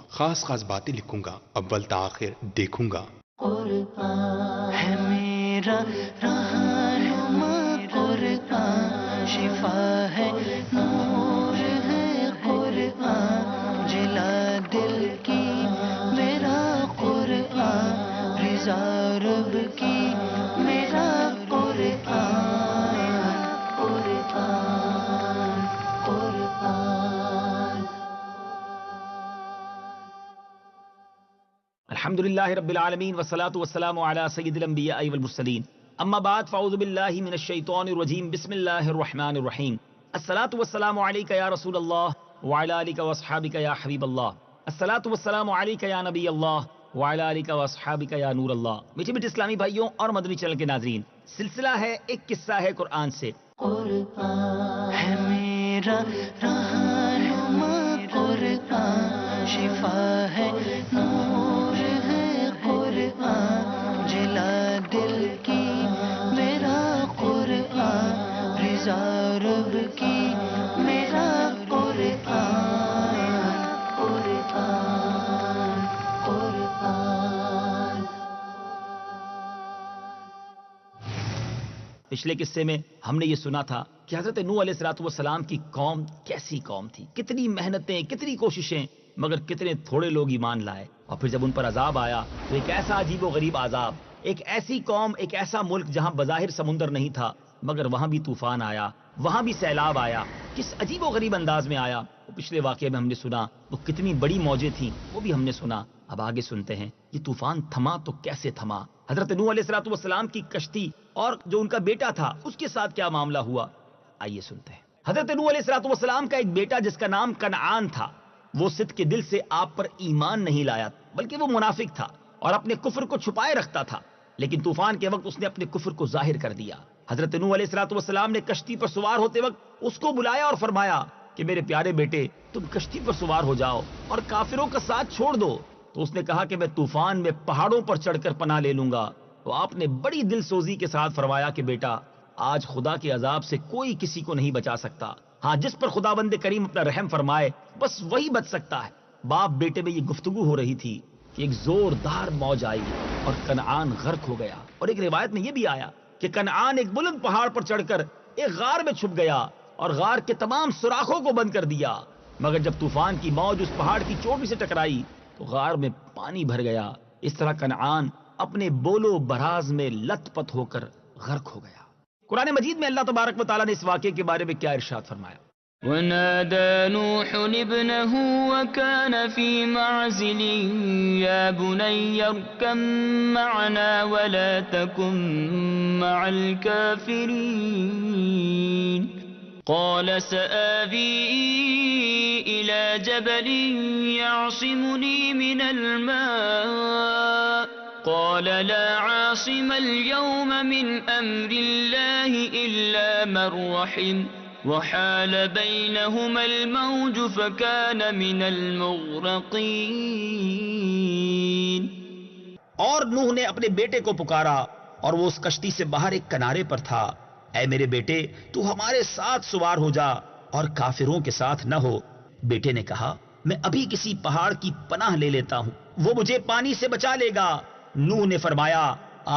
خاص خاص باتیں لکھوں گا، اول تاخیر دیکھوں گا۔ قرآن ہے میرا رہنما، قرآن شفا ہے، نور ہے قرآن، جلا دل کی میرا قرآن، رضا رب کی میرا قرآن، قرآن قرآن۔ الحمدللہ رب العالمین والصلاة والسلام علی سید الانبیاء والمرسلین، اما بعد فاعوذ باللہ من الشیطان الرجیم، بسم اللہ الرحمن الرحیم۔ الصلاة والسلام علیک یا رسول اللہ وعلی آلک واصحابک یا حبیب اللہ، الصلاة والسلام علیک یا نبی اللہ وعلی آلک واصحابک یا نور اللہ۔ میٹھے میٹھے اسلامی بھائیوں اور مدنی چینل کے ناظرین، سلسلہ ہے ایک قصہ ہے قرآن سے۔ قرآن ہے میرا رہنما، قرآن شفا ہے، نور ہے قرآن، جلا دل کی میرا قرآن، رضا رب کی میرا قرآن، قرآن قرآن۔ پچھلے قصے میں ہم نے یہ سنا تھا کہ حضرت نوح علیہ السلام کی قوم کیسی قوم تھی، کتنی محنتیں، کتنی کوششیں، مگر کتنے تھوڑے لوگ ایمان لائے۔ اور پھر جب ان پر عذاب آیا تو ایک ایسا عجیب و غریب عذاب، ایک ایسی قوم، ایک ایسا ملک جہاں بظاہر سمندر نہیں تھا مگر وہاں بھی طوفان آیا، وہاں بھی سیلاب آیا۔ کس عجیب و غریب انداز میں آیا، وہ پچھلے واقعے میں ہم نے سنا، وہ کتنی بڑی موجیں تھیں وہ بھی ہم نے سنا۔ اب آگے سنتے ہیں یہ طوفان تھما تو کیسے تھما، حضرت نوح علیہ السلام کی کشتی اور جو ان کا بیٹا تھا اس کے ساتھ کیا معاملہ ہوا، آئیے سنتے ہیں۔ حضرت نوح علیہ السلام کا ایک بیٹا جس کا نام کنعان تھا، وہ صدق کے دل سے آپ پر ایمان نہیں لایا، بلکہ وہ منافق تھا اور اپنے کفر کو چھپائے رکھتا تھا، لیکن طوفان کے وقت اس نے اپنے کفر کو ظاہر کر دیا۔ حضرت نوح علیہ السلام نے کشتی پر سوار ہوتے وقت اس کو بلایا اور فرمایا کہ میرے پیارے بیٹے تم کشتی پر سوار ہو جاؤ اور کافروں کا ساتھ چھوڑ دو۔ تو اس نے کہا کہ میں طوفان میں پہاڑوں پر چڑھ کر پناہ لے لوں گا۔ تو آپ نے بڑی دل سوزی کے ساتھ فرمایا کہ بیٹا آج خدا کے عذاب سے کوئی کسی کو نہیں بچا سکتا، ہاں جس پر خدا بند کریم اپنا رحم فرمائے بس وہی بچ سکتا ہے۔ باپ بیٹے میں یہ گفتگو ہو رہی تھی کہ ایک زوردار موج آئی اور کنعان غرق ہو گیا۔ اور ایک روایت میں یہ بھی آیا کہ کنعان ایک بلند پہاڑ پر چڑھ کر ایک غار میں چھپ گیا اور غار کے تمام سوراخوں کو بند کر دیا، مگر جب طوفان کی موج اس پہاڑ کی چوٹی سے ٹکرائی تو غار میں پانی بھر گیا۔ اس طرح کنعان اپنے بولو براز میں لت پت ہو کر غرق ہو گیا۔ قرآن مجید میں اللہ تبارک و تعالیٰ نے اس واقعے کے بارے میں کیا ارشاد فرمایا؟ ونادى نوح ابنه وكان في معزل يا بني اركب معنا ولا تكن مع الكافرين قال سآوي إلى جبل يعصمني من الماء قال لا عاصم اليوم من أمر الله إلا من رحم وحال بينهما الموج فكان من المغرقين۔ اور نوح نے اپنے بیٹے کو پکارا اور وہ اس کشتی سے باہر ایک کنارے پر تھا۔ اے میرے بیٹے تو ہمارے ساتھ سوار ہو جا اور کافروں کے ساتھ نہ ہو۔ بیٹے نے کہا میں ابھی کسی پہاڑ کی پناہ لے لیتا ہوں، وہ مجھے پانی سے بچا لے گا۔ نوح نے فرمایا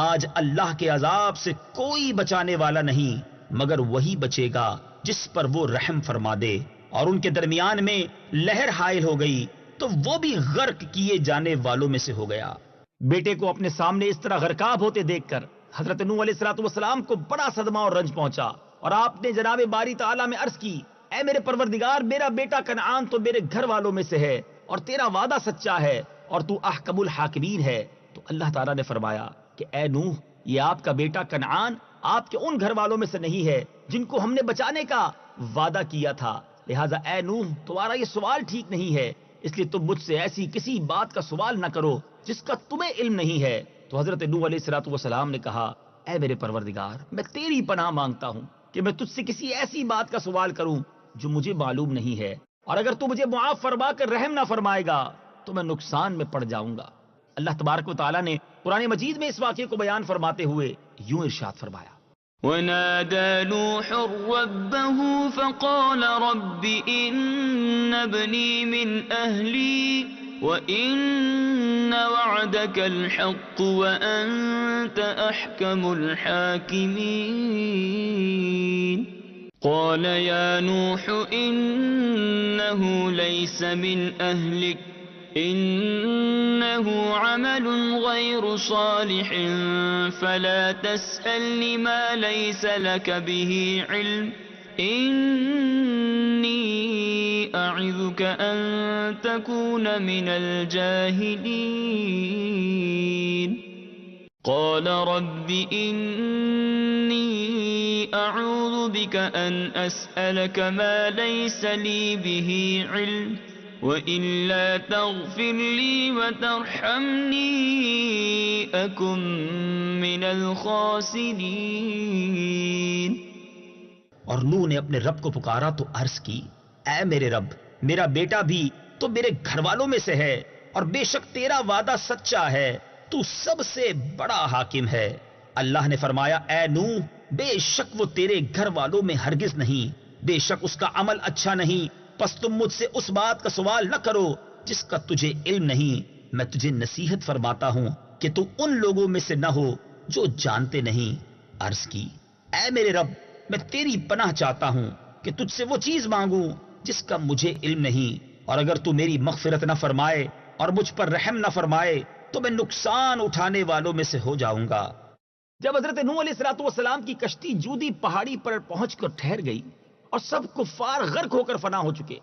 آج اللہ کے عذاب سے کوئی بچانے والا نہیں مگر وہی بچے گا جس پر وہ رحم فرما دے۔ اور ان کے درمیان میں لہر حائل ہو گئی تو وہ بھی غرق کیے جانے والوں میں سے ہو گیا۔ بیٹے کو اپنے سامنے اس طرح غرقاب ہوتے دیکھ کر حضرت نوح علیہ السلام کو بڑا صدمہ اور رنج پہنچا، اور آپ نے جناب باری تعالیٰ میں عرض کی اے میرے پروردگار میرا بیٹا کنعان تو میرے گھر والوں میں سے ہے اور تیرا وعدہ سچا ہے اور تو احکم الحاکمین ہے۔ تو اللہ تعالیٰ نے فرمایا کہ اے نوح یہ آپ کا بیٹا کنعان آپ کے ان گھر والوں میں سے نہیں ہے جن کو ہم نے بچانے کا وعدہ کیا تھا، لہٰذا اے نوح تمہارا یہ سوال ٹھیک نہیں ہے، اس لیے تم مجھ سے ایسی کسی بات کا سوال نہ کرو جس کا تمہیں علم نہیں ہے۔ تو حضرت نوح علیہ السلام نے کہا اے میرے پروردگار میں تیری پناہ مانگتا ہوں کہ میں تجھ سے کسی ایسی بات کا سوال کروں جو مجھے معلوم نہیں ہے، اور اگر تو مجھے معاف فرما کر رحم نہ فرمائے گا تو میں نقصان میں پڑ جاؤں گا۔ اللہ تبارک و تعالیٰ نے قرآن مجید میں اس واقعے کو بیان فرماتے ہوئے یوں ارشاد فرمایا ونادى نوح ربه فقال رب إن ابني من أهلي وَإِنَّ وَعْدَكَ الْحَقُّ وَأَنْتَ أَحْكَمُ الْحَاكِمِينَ قَالَ يَا نُوحُ إِنَّهُ لَيْسَ مِنْ أَهْلِكَ إِنَّهُ عَمَلٌ غَيْرُ صَالِحٍ فَلَا تَسْأَلْنِ مَا لَيْسَ لَكَ بِهِ عِلْمٌ إِنِّي أَعِظُكَ أَن تَكُونَ مِنَ الْجَاهِلِينَ قَالَ رَبِّ إِنِّي أَعُوذُ بِكَ أَنْ أَسْأَلَكَ مَا لَيْسَ لِي بِهِ عِلْمٌ وَإِلَّا تَغْفِرْ لِي وَتَرْحَمْنِي أَكُنْ مِنَ الْخَاسِرِينَ اور نوح نے اپنے رب کو پکارا تو عرض کی، اے میرے رب، میرا بیٹا بھی تو میرے گھر والوں میں سے ہے، اور بے شک تیرا وعدہ سچا ہے، تو سب سے بڑا حاکم ہے۔ اللہ نے فرمایا، اے نوح، بے شک وہ تیرے گھر والوں میں ہرگز نہیں، بے شک اس کا عمل اچھا نہیں، پس تم مجھ سے اس بات کا سوال نہ کرو جس کا تجھے علم نہیں۔ میں تجھے نصیحت فرماتا ہوں کہ تو ان لوگوں میں سے نہ ہو جو جانتے نہیں۔ عرض کی، اے میرے رب، میں تیری پناہ چاہتا ہوں کہ تجھ سے وہ چیز مانگوں جس کا مجھے علم نہیں، اور اگر تو میری مغفرت نہ فرمائے اور مجھ پر رحم نہ فرمائے تو میں نقصان اٹھانے والوں میں سے ہو جاؤں گا۔ جب حضرت نوح علیہ السلام کی کشتی جودی پہاڑی پر پہنچ کر ٹھہر گئی اور سب کفار غرق ہو کر فنا ہو چکے،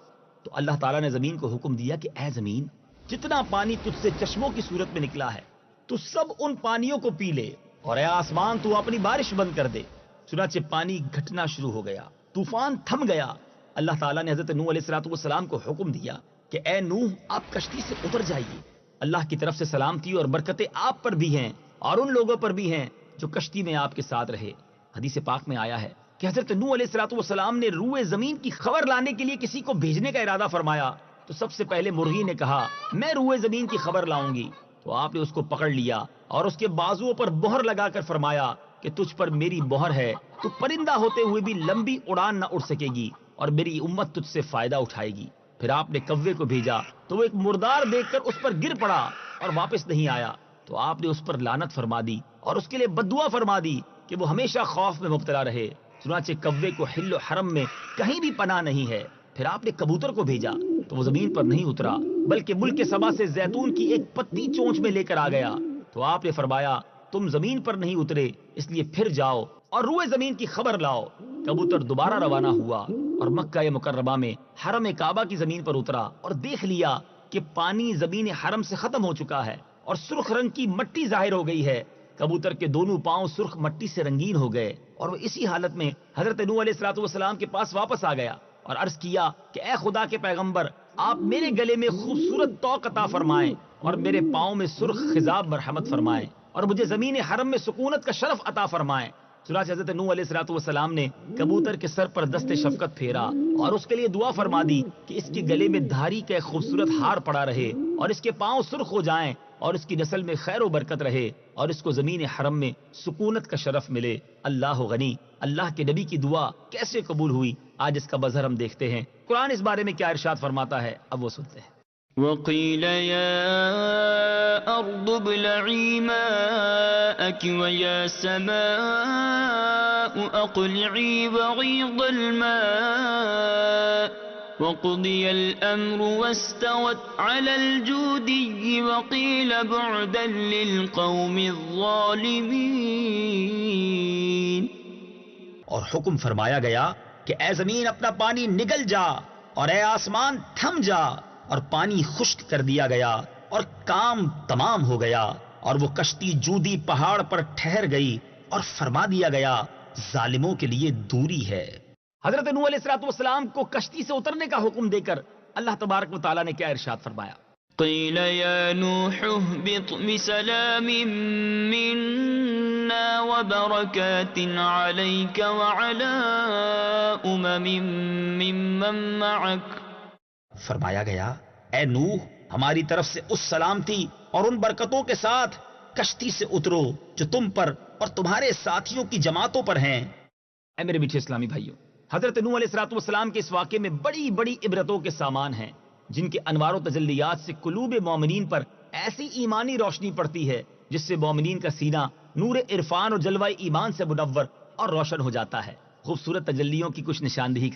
تو اللہ تعالیٰ نے زمین کو حکم دیا کہ اے زمین، جتنا پانی تجھ سے چشموں کی صورت میں نکلا ہے تو سب ان پانیوں کو پی لے، اور اے آسمان تو اپنی بارش بند کر دے۔ چنانچہ پانی گھٹنا شروع ہو گیا، طوفان تھم گیا۔ اللہ تعالیٰ نے حضرت نوح علیہ السلام کو حکم دیا کہ اے نوح، آپ کشتی سے اتر جائیے، اللہ کی طرف سے سلامتی اور برکتیں آپ پر بھی ہیں اور ان لوگوں پر بھی ہیں جو کشتی میں آپ کے ساتھ رہے۔ حدیث پاک میں آیا ہے کہ حضرت نوح علیہ السلام نے روئے زمین کی خبر لانے کے لیے کسی کو بھیجنے کا ارادہ فرمایا تو سب سے پہلے مرغی نے کہا، میں روئے زمین کی خبر لاؤں گی، تو آپ نے اس کو پکڑ لیا اور اس کے بازوؤں پر مہر لگا کر فرمایا کہ تجھ پر میری مہر ہے، تو پرندہ ہوتے ہوئے بھی لمبی اڑان نہ اڑ سکے گی اور میری امت تجھ سے فائدہ اٹھائے گی۔ پھر آپ نے کوے کو بھیجا تو وہ ایک مردار دیکھ کر اس پر گر پڑا اور واپس نہیں آیا، تو آپ نے اس پر لعنت فرما دی اور اس کے لیے بددعا فرما دی کہ وہ ہمیشہ خوف میں مبتلا رہے۔ چنانچہ کوے کو حل و حرم میں کہیں بھی پناہ نہیں ہے۔ پھر آپ نے کبوتر کو بھیجا تو وہ زمین پر نہیں اترا بلکہ ملک سبا سے زیتون کی ایک پتی چونچ میں لے کر آ گیا، تو آپ نے فرمایا تم زمین پر نہیں اترے، اس لیے پھر جاؤ اور روئے زمین کی خبر لاؤ۔ کبوتر دوبارہ روانہ ہوا اور مکہ مکرمہ میں حرم کعبہ کی زمین پر اترا اور دیکھ لیا کہ پانی زمین حرم سے ختم ہو چکا ہے اور سرخ رنگ کی مٹی ظاہر ہو گئی ہے۔ کبوتر کے دونوں پاؤں سرخ مٹی سے رنگین ہو گئے اور وہ اسی حالت میں حضرت نوح علیہ السلام کے پاس واپس آ گیا اور عرض کیا کہ اے خدا کے پیغمبر، آپ میرے گلے میں خوبصورت توق عطا فرمائیں اور میرے پاؤں میں سرخ خضاب مرحمت فرمائیں اور مجھے زمین حرم میں سکونت کا شرف عطا فرمائیں۔ چنانچہ حضرت نوح علیہ السلام نے کبوتر کے سر پر دست شفقت پھیرا اور اس کے لیے دعا فرما دی کہ اس کے گلے میں دھاری کا ایک خوبصورت ہار پڑا رہے اور اس کے پاؤں سرخ ہو جائیں اور اس کی نسل میں خیر و برکت رہے اور اس کو زمین حرم میں سکونت کا شرف ملے۔ اللہ غنی، اللہ کے نبی کی دعا کیسے قبول ہوئی، آج اس کا مظہر ہم دیکھتے ہیں۔ قرآن اس بارے میں کیا ارشاد فرماتا ہے، اب وہ سنتے ہیں۔ وقيل يا أرض ابلعي ماءك ويا سماء أقلعي وغيض الماء وقضي الأمر واستوت على الجودي وقيل بعدا للقوم الظالمين۔ اور حکم فرمایا گیا کہ اے زمین اپنا پانی نگل جا اور اے آسمان تھم جا، اور پانی خشک کر دیا گیا اور کام تمام ہو گیا اور وہ کشتی جودی پہاڑ پر ٹھہر گئی اور فرما دیا گیا ظالموں کے لیے دوری ہے۔ حضرت نوح علیہ السلام کو کشتی سے اترنے کا حکم دے کر اللہ تبارک و تعالیٰ نے کیا ارشاد فرمایا؟ قیل یا نوح اہبط بسلام منا وبرکات علیک وعلی ممن معک۔ فرمایا گیا اے نوح، ہماری طرف سے اس سلامتی اور ان برکتوں کے ساتھ کشتی سے اترو جو تم پر اور تمہارے ساتھیوں کی جماعتوں پر ہیں۔ اے میرے میٹھے اسلامی بھائیوں، حضرت نوح علیہ السلام کے اس واقعے میں بڑی بڑی عبرتوں کے سامان ہیں۔ جن کے انوار و تجلیات سے قلوب مومنین پر ایسی ایمانی روشنی پڑتی ہے جس سے مومنین کا سینہ نور عرفان اور جلوہ ایمان سے منور اور روشن ہو جاتا ہے۔ خوبصورت تجلیوں کی کچھ نشاندہی کر